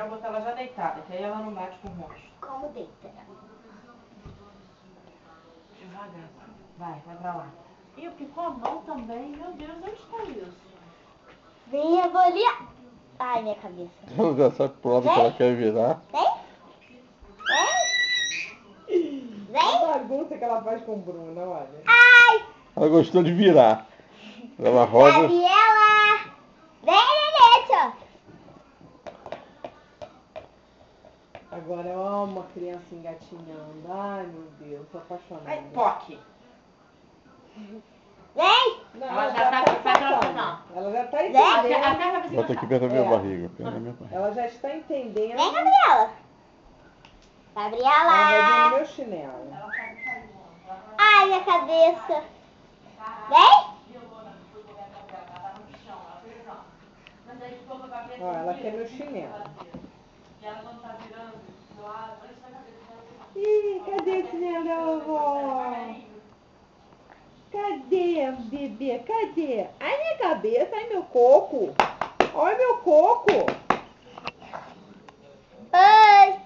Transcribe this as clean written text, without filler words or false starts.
melhor botar ela já deitada, que aí ela não bate com o rosto. Como deita? Devagar. Vai pra lá. E picou a mão também. Meu Deus, onde está isso? Vem, eu vou ali. Ai, minha cabeça. Ela já sabe pro lado que ela quer virar. Vem. Vem. A bagunça que ela faz com o Bruno, olha. Ai. Ela gostou de virar. Ela roda. Gabriela. Vem, Nenete. Agora eu amo a criança engatinhando. Ai, meu Deus, tô apaixonada. Ai, POC. Vem. Não, Ela já tá sacando. Ela já tá Até entendendo. a cabeça Bota aqui perto da minha barriga. Perto da minha barriga. Ela já está entendendo. Vem, Gabriela. Ela vai Gabriela. ver no meu chinelo. Ai, minha cabeça. Vem. Ó, ela quer meu chinelo. Ih, cadê o chinelo da vovó? Cadê, bebê? Cadê? Ai, minha cabeça, ai, meu coco. Olha meu coco. Oi.